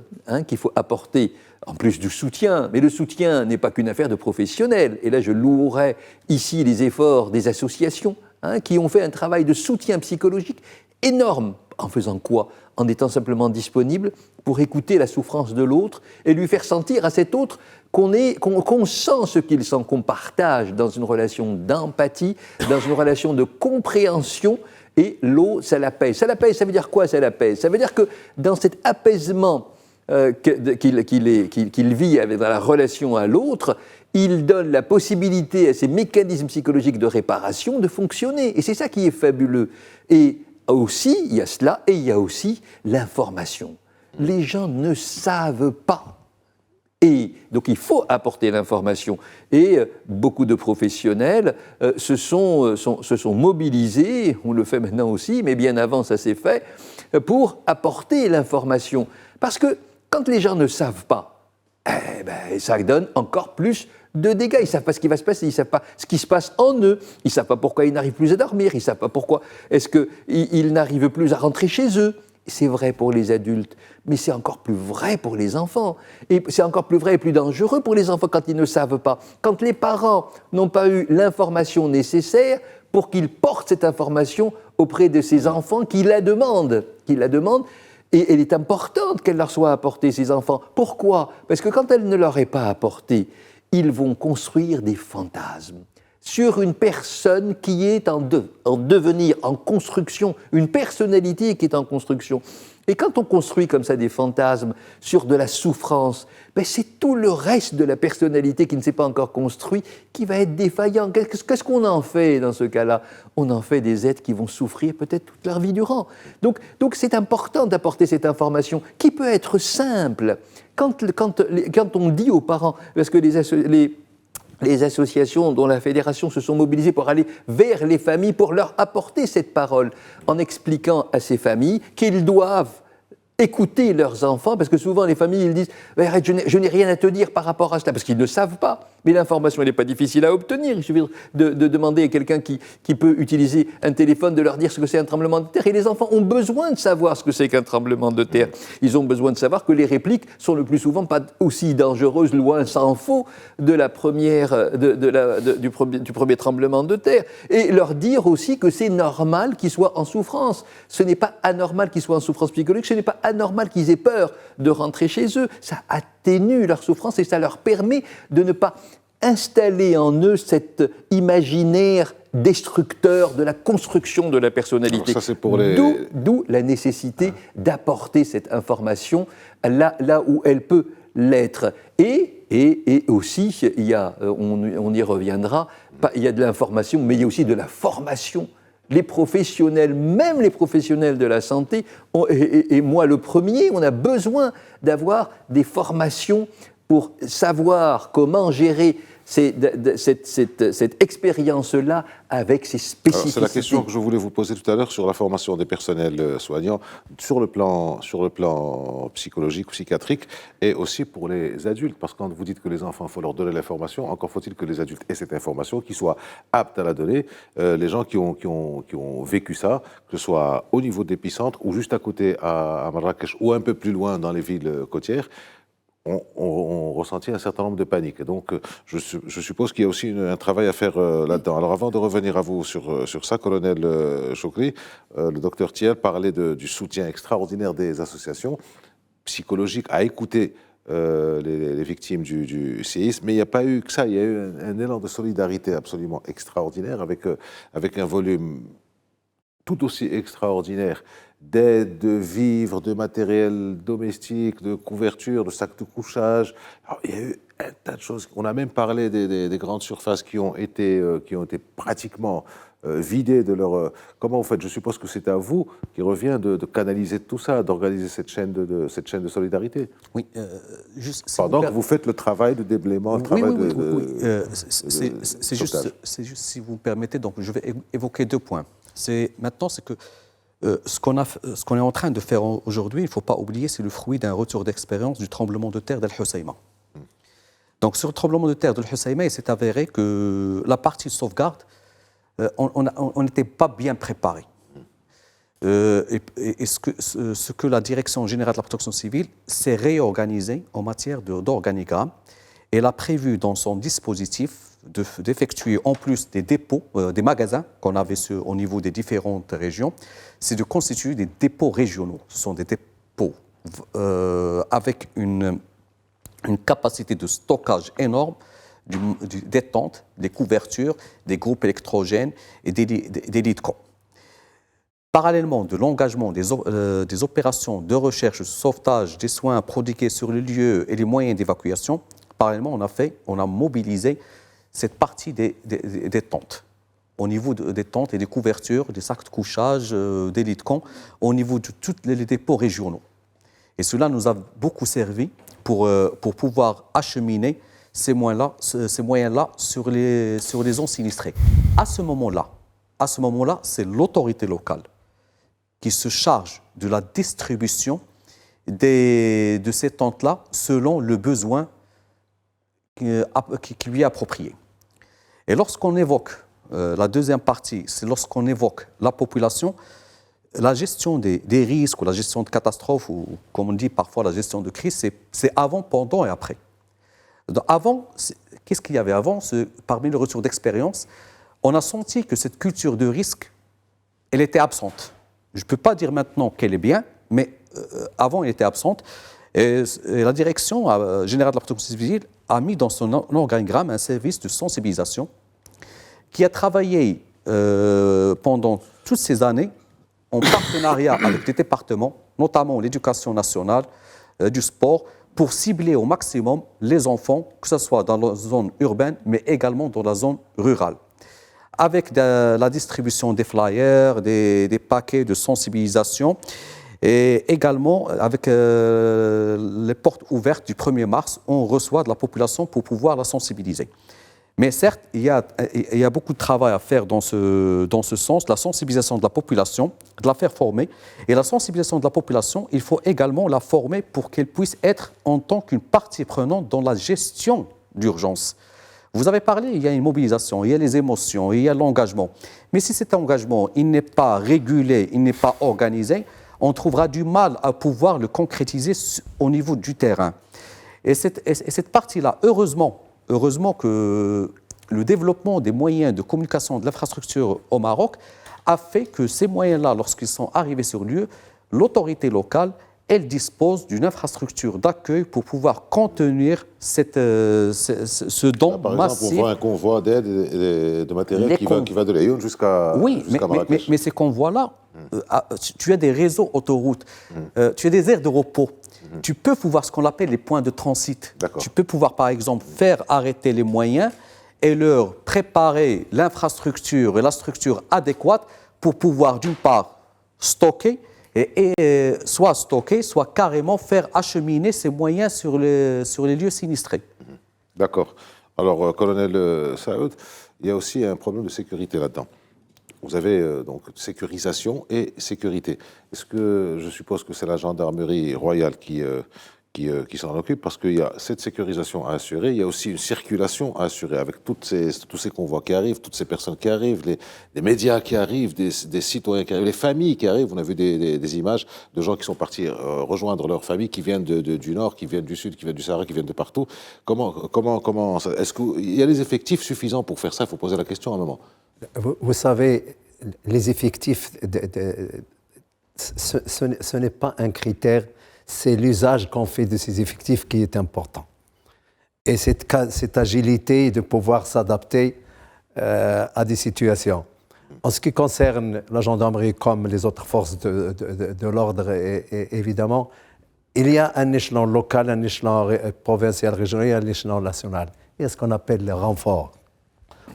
qu'il faut apporter, en plus du soutien. Mais le soutien n'est pas qu'une affaire de professionnels. Et là, je louerai ici les efforts des associations qui ont fait un travail de soutien psychologique énorme. En faisant quoi? En étant simplement disponible pour écouter la souffrance de l'autre et lui faire sentir à cet autre qu'on sent ce qu'il sent, qu'on partage dans une relation d'empathie, dans une relation de compréhension. Et l'eau, ça l'apaise. Ça l'apaise, ça veut dire quoi, ça l'apaise? Ça veut dire que dans cet apaisement qu'il vit dans la relation à l'autre, il donne la possibilité à ces mécanismes psychologiques de réparation de fonctionner. Et c'est ça qui est fabuleux. Et aussi, il y a cela, et il y a aussi l'information. Les gens ne savent pas. Et donc il faut apporter l'information. Et beaucoup de professionnels se sont mobilisés, on le fait maintenant aussi, mais bien avant ça s'est fait, pour apporter l'information. Parce que quand les gens ne savent pas, ça donne encore plus de dégâts. Ils ne savent pas ce qui va se passer, ils ne savent pas ce qui se passe en eux, ils ne savent pas pourquoi ils n'arrivent plus à dormir, ils ne savent pas pourquoi est-ce qu'ils n'arrivent plus à rentrer chez eux. C'est vrai pour les adultes, mais c'est encore plus vrai pour les enfants. Et c'est encore plus vrai et plus dangereux pour les enfants quand ils ne savent pas. Quand les parents n'ont pas eu l'information nécessaire pour qu'ils portent cette information auprès de ces enfants qui la demandent. Et elle est importante qu'elle leur soit apportée, ces enfants. Pourquoi? Parce que quand elle ne leur est pas apportée, ils vont construire des fantasmes sur une personne qui est en devenir, en construction, une personnalité qui est en construction. Et quand on construit comme ça des fantasmes sur de la souffrance, ben c'est tout le reste de la personnalité qui ne s'est pas encore construit qui va être défaillant. Qu'est-ce qu'on en fait dans ce cas-là? On en fait des êtres qui vont souffrir peut-être toute leur vie durant. Donc c'est important d'apporter cette information qui peut être simple. Quand on dit aux parents, parce que les associations dont la fédération se sont mobilisées pour aller vers les familles, pour leur apporter cette parole, en expliquant à ces familles qu'ils doivent écouter leurs enfants, parce que souvent les familles ils disent « Arrête, je n'ai rien à te dire par rapport à cela », parce qu'ils ne savent pas. Mais l'information, elle n'est pas difficile à obtenir. Il suffit de demander à quelqu'un qui peut utiliser un téléphone, de leur dire ce que c'est un tremblement de terre. Et les enfants ont besoin de savoir ce que c'est qu'un tremblement de terre. Ils ont besoin de savoir que les répliques sont le plus souvent pas aussi dangereuses, loin s'en faut, de la première, du premier tremblement de terre. Et leur dire aussi que c'est normal qu'ils soient en souffrance. Ce n'est pas anormal qu'ils soient en souffrance psychologique, ce n'est pas anormal qu'ils aient peur de rentrer chez eux. Ça atténue leur souffrance et ça leur permet de ne pas installer en eux cet imaginaire destructeur de la construction de la personnalité. Alors ça, c'est pour D'où la nécessité d'apporter cette information là où elle peut l'être. Et aussi, il y a, on y reviendra, il y a de l'information, mais il y a aussi de la formation. Les professionnels, même les professionnels de la santé, et moi le premier, on a besoin d'avoir des formations pour savoir comment gérer cette expérience-là avec ses spécificités. C'est la question que je voulais vous poser tout à l'heure sur la formation des personnels soignants, sur le plan psychologique, psychiatrique, et aussi pour les adultes, parce que quand vous dites que les enfants, il faut leur donner l'information, encore faut-il que les adultes aient cette information, qu'ils soient aptes à la donner. Les gens qui ont vécu ça, que ce soit au niveau d'épicentre ou juste à côté à Marrakech ou un peu plus loin dans les villes côtières, ont ressenti un certain nombre de paniques. Et donc, je suppose qu'il y a aussi un travail à faire là-dedans. Alors, avant de revenir à vous sur ça, colonel Chokri, le docteur Thiel parlait du soutien extraordinaire des associations psychologiques à écouter les victimes du séisme. Mais il n'y a pas eu que ça. Il y a eu un élan de solidarité absolument extraordinaire avec un volume tout aussi extraordinaire d'aide, de vivres, de matériel domestique, de couverture, de sacs de couchage. Alors, il y a eu un tas de choses. On a même parlé des grandes surfaces qui ont été pratiquement vidées de leur... Comment vous faites? Je suppose que c'est à vous qui revient de canaliser tout ça, d'organiser cette chaîne de solidarité. Oui, juste... Pendant que vous faites le travail de déblaiement, le travail c'est juste, si vous me permettez, donc je vais évoquer 2 points. Maintenant, c'est que ce qu'on est en train de faire aujourd'hui, il ne faut pas oublier, c'est le fruit d'un retour d'expérience du tremblement de terre d'Al Hoceima. Donc, sur le tremblement de terre d'Al Hoceima, il s'est avéré que la partie de sauvegarde, on n'était pas bien préparé. Et ce que la Direction générale de la protection civile s'est réorganisée en matière d'organigramme, elle a prévu dans son dispositif d'effectuer en plus des dépôts, des magasins qu'on avait au niveau des différentes régions, c'est de constituer des dépôts régionaux. Ce sont des dépôts avec une capacité de stockage énorme, des tentes, des couvertures, des groupes électrogènes et des lits de camp. Parallèlement de l'engagement des opérations de recherche, de sauvetage, des soins prodigués sur le lieu et les moyens d'évacuation, parallèlement on a mobilisé cette partie des tentes, au niveau des tentes et des couvertures, des sacs de couchage, des lits de camp, au niveau de tous les dépôts régionaux. Et cela nous a beaucoup servi pour pouvoir acheminer ces moyens-là sur les zones sinistrées. À ce moment-là, c'est l'autorité locale qui se charge de la distribution de ces tentes-là selon le besoin qui lui est approprié. Et lorsqu'on évoque, la deuxième partie, c'est lorsqu'on évoque la population, la gestion des risques ou la gestion de catastrophes, ou comme on dit parfois la gestion de crise, c'est avant, pendant et après. Donc avant, qu'est-ce qu'il y avait avant? Parmi les retours d'expérience, on a senti que cette culture de risque, elle était absente. Je ne peux pas dire maintenant qu'elle est bien, mais avant, elle était absente. Et la Direction générale de la protection civile a mis dans son organigramme un service de sensibilisation qui a travaillé pendant toutes ces années en partenariat avec les départements, notamment l'éducation nationale, du sport, pour cibler au maximum les enfants, que ce soit dans la zone urbaine, mais également dans la zone rurale. Avec la distribution des flyers, des paquets de sensibilisation, et également avec les portes ouvertes du 1er mars, on reçoit de la population pour pouvoir la sensibiliser. Mais certes, il y a beaucoup de travail à faire dans ce sens, la sensibilisation de la population, de la faire former. Et la sensibilisation de la population, il faut également la former pour qu'elle puisse être en tant qu'une partie prenante dans la gestion d'urgence. Vous avez parlé, il y a une mobilisation, il y a les émotions, il y a l'engagement. Mais si cet engagement, il n'est pas régulé, il n'est pas organisé, on trouvera du mal à pouvoir le concrétiser au niveau du terrain. Et cette partie-là, heureusement que le développement des moyens de communication de l'infrastructure au Maroc a fait que ces moyens-là, lorsqu'ils sont arrivés sur lieu, l'autorité locale, elle dispose d'une infrastructure d'accueil pour pouvoir contenir ce don par massif. Exemple, on voit un convoi d'aide et de matériel qui va de Lyon jusqu'à Marrakech. Mais ces convois-là, tu as des réseaux autoroutes, tu as des aires de repos. Tu peux pouvoir ce qu'on appelle les points de transit. Tu peux pouvoir, par exemple, faire arrêter les moyens et leur préparer l'infrastructure et la structure adéquate pour pouvoir, d'une part, stocker, et soit stocker, soit carrément faire acheminer ces moyens sur les lieux sinistrés. D'accord. Alors, colonel Saoud, il y a aussi un problème de sécurité là-dedans. Vous avez donc sécurisation et sécurité. Est-ce que, je suppose que c'est la gendarmerie royale qui s'en occupe, parce qu'il y a cette sécurisation à assurer, il y a aussi une circulation à assurer avec tous ces convois qui arrivent, toutes ces personnes qui arrivent, les médias qui arrivent, des citoyens qui arrivent, les familles qui arrivent. On a vu des images de gens qui sont partis rejoindre leurs familles, qui viennent du nord, qui viennent du sud, qui viennent du Sahara, qui viennent de partout. Est-ce qu'il y a les effectifs suffisants pour faire ça? Il faut poser la question à un moment. Vous savez, les effectifs, ce n'est pas un critère, c'est l'usage qu'on fait de ces effectifs qui est important. Et cette agilité de pouvoir s'adapter à des situations. En ce qui concerne la gendarmerie comme les autres forces de l'ordre, évidemment, il y a un échelon local, un échelon provincial, régional et un échelon national. Il y a ce qu'on appelle les renforts.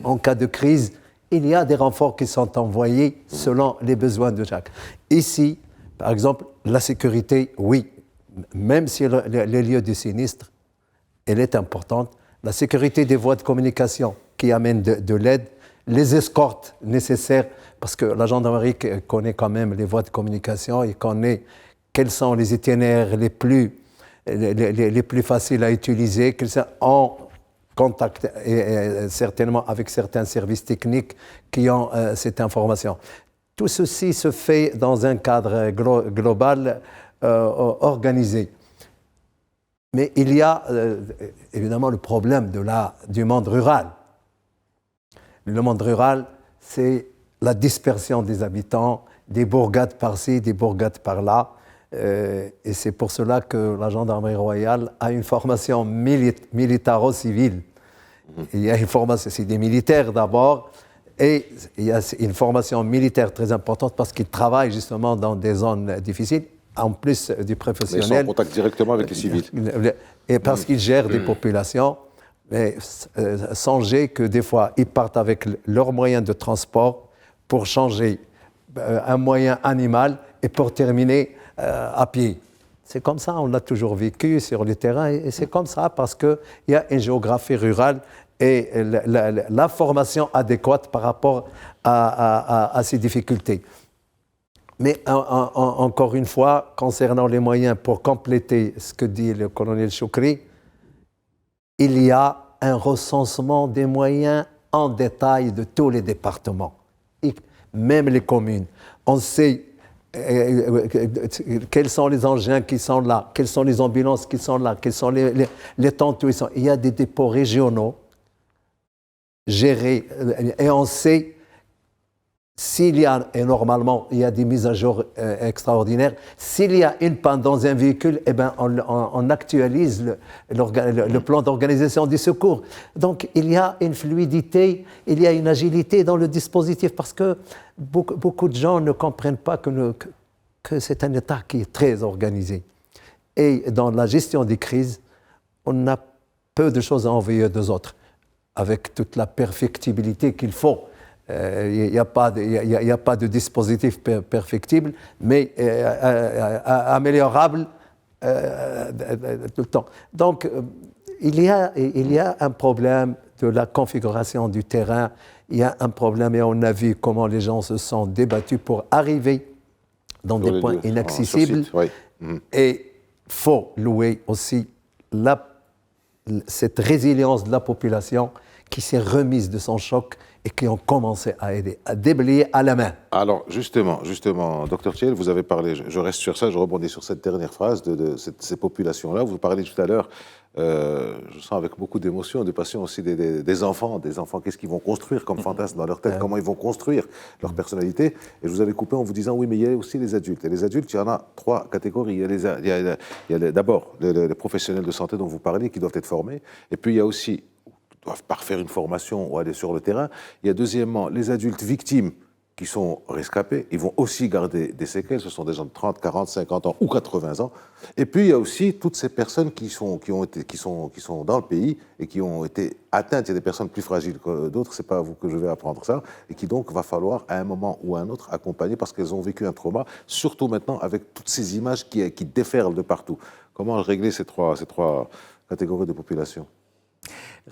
En cas de crise, il y a des renforts qui sont envoyés selon les besoins de chaque. Ici, par exemple, la sécurité, oui, même si les lieux de sinistre, elle est importante. La sécurité des voies de communication qui amènent de l'aide, les escortes nécessaires, parce que la gendarmerie connaît quand même les voies de communication et connaît quels sont les itinéraires les plus faciles à utiliser, qu'ils sont en contact et certainement avec certains services techniques qui ont cette information. Tout ceci se fait dans un cadre global organisé. Mais il y a évidemment le problème du monde rural. Le monde rural, c'est la dispersion des habitants, des bourgades par-ci, des bourgades par-là. Et c'est pour cela que la gendarmerie royale a une formation militaro-civile. Il y a une formation, c'est des militaires d'abord, et il y a une formation militaire très importante parce qu'ils travaillent justement dans des zones difficiles, en plus du professionnel. Ils sont en contact directement avec les civils. Et parce qu'ils gèrent des populations. Mais songez que des fois, ils partent avec leurs moyens de transport pour changer un moyen animal et pour terminer à pied. C'est comme ça, on l'a toujours vécu sur le terrain et c'est comme ça parce qu'il y a une géographie rurale et la formation adéquate par rapport à ces difficultés. Mais encore une fois, concernant les moyens, pour compléter ce que dit le colonel Choukri, il y a un recensement des moyens en détail de tous les départements, et même les communes. On sait quels sont les engins qui sont là, quelles sont les ambulances qui sont là, quels sont les temps où ils sont. Il y a des dépôts régionaux gérés et on sait s'il y a, et normalement il y a des mises à jour extraordinaires, s'il y a une panne dans un véhicule, eh ben on actualise le plan d'organisation du secours. Donc il y a une fluidité, il y a une agilité dans le dispositif parce que beaucoup de gens ne comprennent pas que que c'est un État qui est très organisé. Et dans la gestion des crises, on a peu de choses à envier des autres, avec toute la perfectibilité qu'il faut. Il n'y a pas de dispositif perfectible, mais améliorable tout le temps. Donc, il y a un problème de la configuration du terrain, il y a un problème, et on a vu comment les gens se sont débattus pour arriver dans des points inaccessibles. Oui. Et il faut louer aussi cette résilience de la population qui s'est remise de son choc et qui ont commencé à aider, à déblayer à la main. Alors, justement, Dr Thiel, vous avez parlé, je reste sur ça, je rebondis sur cette dernière phrase de ces populations-là. Vous parlez tout à l'heure, je sens avec beaucoup d'émotion, de passion aussi des enfants. Qu'est-ce qu'ils vont construire comme fantasme dans leur tête, comment ils vont construire leur personnalité. Et je vous avais coupé en vous disant, oui, mais il y a aussi les adultes. Et les adultes, il y en a 3 catégories. Il y a d'abord les professionnels de santé dont vous parlez, qui doivent être formés. Et puis, il y a aussi doivent parfaire une formation ou aller sur le terrain. Il y a deuxièmement les adultes victimes qui sont rescapés, ils vont aussi garder des séquelles, ce sont des gens de 30, 40, 50 ans ou 80 ans. Et puis il y a aussi toutes ces personnes qui sont dans le pays et qui ont été atteintes. Il y a des personnes plus fragiles que d'autres, c'est pas à vous que je vais apprendre ça, et qui donc va falloir à un moment ou à un autre accompagner parce qu'elles ont vécu un trauma, surtout maintenant avec toutes ces images qui déferlent de partout. Comment régler ces trois catégories de population ?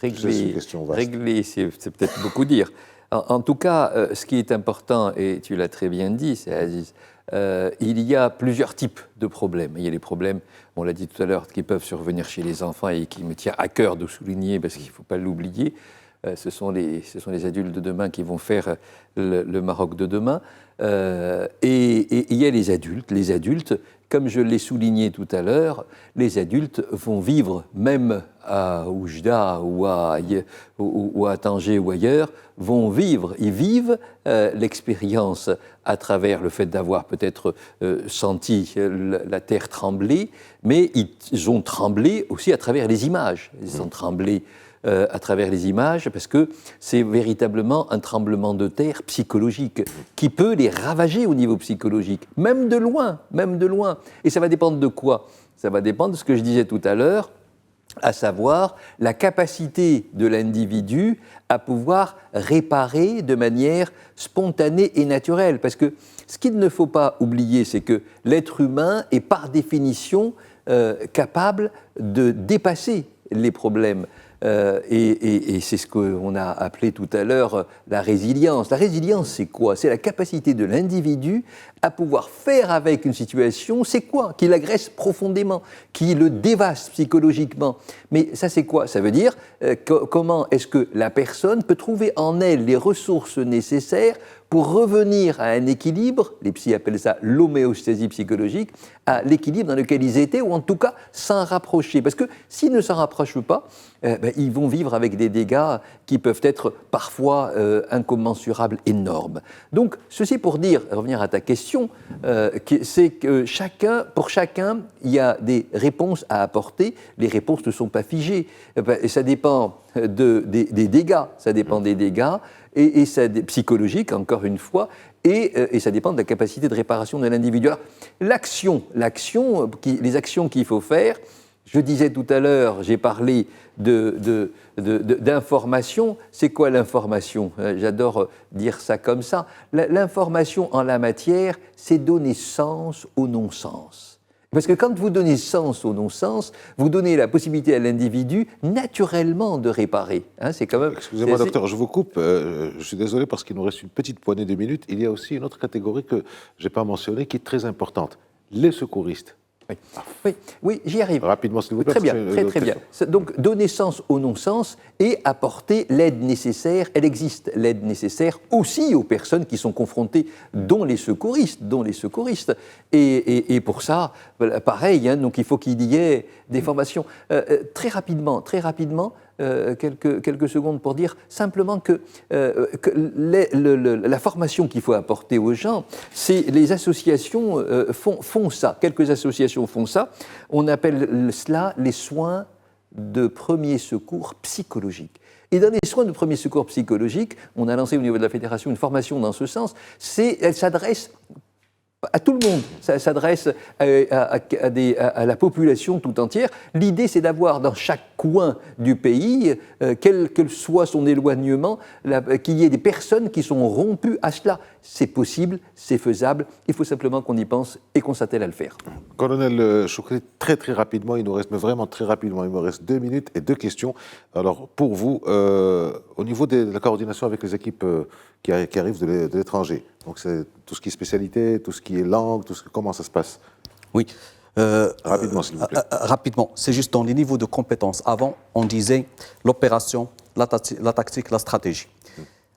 Régler, c'est peut-être beaucoup dire. En tout cas, ce qui est important, et tu l'as très bien dit, c'est Aziz, il y a plusieurs types de problèmes. Il y a les problèmes, on l'a dit tout à l'heure, qui peuvent survenir chez les enfants et qui me tient à cœur de souligner parce qu'il ne faut pas l'oublier. Ce sont les adultes de demain qui vont faire le Maroc de demain. Et il y a les adultes, comme je l'ai souligné tout à l'heure, les adultes vont vivre, même à Oujda ou à Tanger ou ailleurs, ils vivent l'expérience à travers le fait d'avoir peut-être senti la terre trembler, mais ils ont tremblé aussi à travers les images. Ils ont tremblé à travers les images, parce que c'est véritablement un tremblement de terre psychologique qui peut les ravager au niveau psychologique, même de loin. Et ça va dépendre de quoi ? Ça va dépendre de ce que je disais tout à l'heure, à savoir la capacité de l'individu à pouvoir réparer de manière spontanée et naturelle. Parce que ce qu'il ne faut pas oublier, c'est que l'être humain est par définition capable de dépasser les problèmes. Et c'est ce qu'on a appelé tout à l'heure la résilience. La résilience, c'est quoi ? C'est la capacité de l'individu à pouvoir faire avec une situation, c'est quoi ? Qui l'agresse profondément, qui le dévaste psychologiquement. Mais ça, c'est quoi ? Ça veut dire comment est-ce que la personne peut trouver en elle les ressources nécessaires pour revenir à un équilibre, les psys appellent ça l'homéostasie psychologique, à l'équilibre dans lequel ils étaient, ou en tout cas s'en rapprocher. Parce que s'ils ne s'en rapprochent pas, ils vont vivre avec des dégâts qui peuvent être parfois incommensurables, énormes. Donc, ceci pour dire, revenir à ta question, c'est que pour chacun, il y a des réponses à apporter. Les réponses ne sont pas figées. Et ça dépend des dégâts. Ça dépend des dégâts. Et ça, psychologique, encore une fois, et ça dépend de la capacité de réparation de l'individu. Alors, les actions qu'il faut faire, je disais tout à l'heure, j'ai parlé d'information. C'est quoi l'information ? J'adore dire ça comme ça. L'information en la matière, c'est donner sens au non-sens. Parce que quand vous donnez sens au non-sens, vous donnez la possibilité à l'individu naturellement de réparer. C'est quand même. Excusez-moi, docteur, je vous coupe. Je suis désolé parce qu'il nous reste une petite poignée de minutes. Il y a aussi une autre catégorie que je n'ai pas mentionnée qui est très importante. Les secouristes. Oui, j'y arrive. Rapidement, s'il vous plaît. Très bien. Donc, donner sens au non-sens et apporter l'aide nécessaire. Elle existe, l'aide nécessaire, aussi aux personnes qui sont confrontées, dont les secouristes. Et pour ça, pareil, donc il faut qu'il y ait des formations. Très rapidement, quelques secondes pour dire simplement que la formation qu'il faut apporter aux gens, c'est les associations font ça. Quelques associations font ça. On appelle cela les soins de premier secours psychologique. Et dans les soins de premier secours psychologique, on a lancé au niveau de la fédération une formation dans ce sens. Elle s'adresse à tout le monde, ça s'adresse à la population tout entière. L'idée, c'est d'avoir dans chaque coin du pays, quel que soit son éloignement, qu'il y ait des personnes qui sont rompues à cela. C'est possible, c'est faisable, il faut simplement qu'on y pense et qu'on s'attelle à le faire. Colonel Choukri, très très rapidement, il nous reste, mais vraiment très rapidement, il me reste 2 minutes et 2 questions. Alors pour vous, au niveau de la coordination avec les équipes qui arrivent de l'étranger, donc c'est tout ce qui est spécialité, tout ce qui est langue, comment ça se passe? Oui. Rapidement, s'il vous plaît. Rapidement, c'est juste dans les niveaux de compétences. Avant, on disait l'opération, la tactique, la stratégie.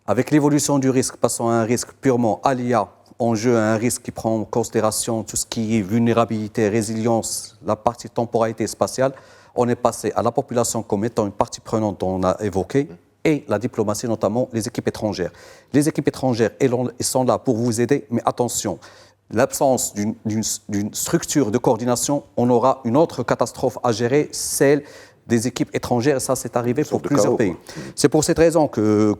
Avec l'évolution du risque, passant à un risque purement aléa, en jeu à un risque qui prend en considération tout ce qui est vulnérabilité, résilience, la partie temporalité spatiale, on est passé à la population comme étant une partie prenante dont on a évoqué, et la diplomatie, notamment les équipes étrangères. Les équipes étrangères, elles sont là pour vous aider, mais attention, l'absence d'une structure de coordination, on aura une autre catastrophe à gérer, celle des équipes étrangères, et ça c'est arrivé pour plusieurs pays. C'est pour cette raison que,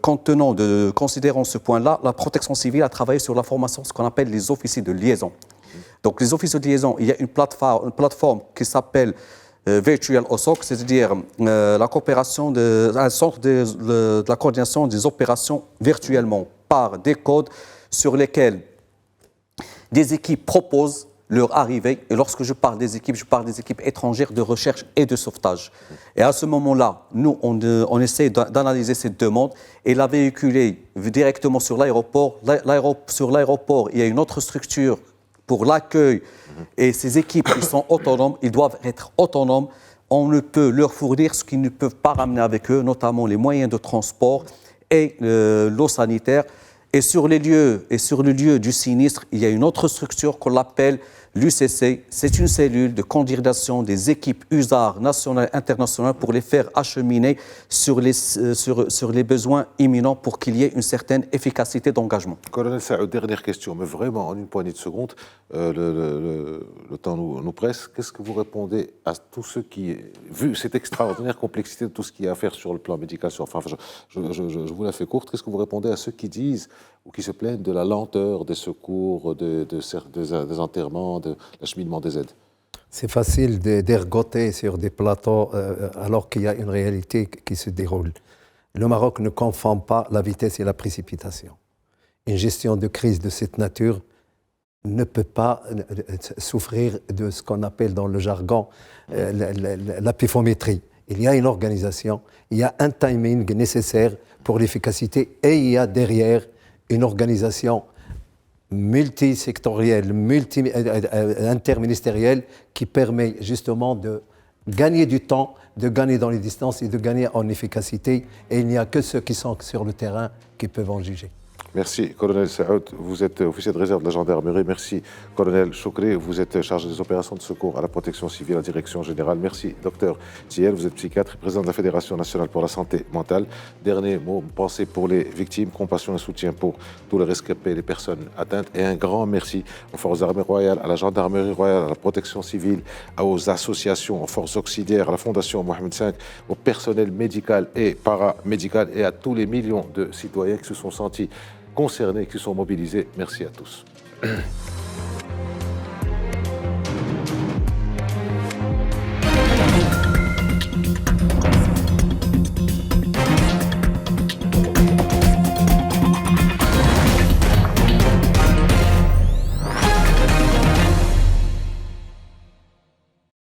considérant ce point-là, la protection civile a travaillé sur la formation, ce qu'on appelle les officiers de liaison. Donc les officiers de liaison, il y a une plateforme qui s'appelle Virtual OSOC, c'est-à-dire la coopération un centre de la coordination des opérations virtuellement par des codes sur lesquels des équipes proposent leur arrivée. Et lorsque je parle des équipes, je parle des équipes étrangères de recherche et de sauvetage. Et à ce moment-là, nous, on essaie d'analyser cette demande et la véhiculer directement sur l'aéroport. Sur l'aéroport, il y a une autre structure pour l'accueil. Et ces équipes, ils sont autonomes, ils doivent être autonomes. On ne peut leur fournir ce qu'ils ne peuvent pas ramener avec eux, notamment les moyens de transport et l'eau sanitaire. Et sur le lieu du sinistre, il y a une autre structure qu'on appelle l'UCC. C'est une cellule de coordination des équipes USAR nationales et internationales pour les faire acheminer sur les besoins imminents pour qu'il y ait une certaine efficacité d'engagement. Colonel Saoud, dernière question, mais vraiment en une poignée de secondes, le temps nous presse. Qu'est-ce que vous répondez à tous ceux qui, vu cette extraordinaire complexité de tout ce qu'il y a à faire sur le plan médical, je vous la fais courte, qu'est-ce que vous répondez à ceux qui disent ou qui se plaignent de la lenteur des secours, des enterrements, de l'acheminement des aides? C'est facile d'ergoter sur des plateaux alors qu'il y a une réalité qui se déroule. Le Maroc ne confond pas la vitesse et la précipitation. Une gestion de crise de cette nature ne peut pas souffrir de ce qu'on appelle dans le jargon la pifomètrie. Il y a une organisation, il y a un timing nécessaire pour l'efficacité et il y a derrière une organisation multisectorielle, interministérielle qui permet justement de gagner du temps, de gagner dans les distances et de gagner en efficacité. Et il n'y a que ceux qui sont sur le terrain qui peuvent en juger. Merci, colonel Saoud. Vous êtes officier de réserve de la gendarmerie. Merci, colonel Choukri. Vous êtes chargé des opérations de secours à la protection civile, à la direction générale. Merci, docteur Thiel. Vous êtes psychiatre et président de la Fédération nationale pour la santé mentale. Dernier mot, pensée pour les victimes, compassion et soutien pour tous les rescapés, les personnes atteintes. Et un grand merci aux forces armées royales, à la gendarmerie royale, à la protection civile, aux associations, aux forces auxiliaires, à la Fondation Mohamed V, au personnel médical et paramédical et à tous les millions de citoyens qui se sont sentis concernés, qui sont mobilisés. Merci à tous.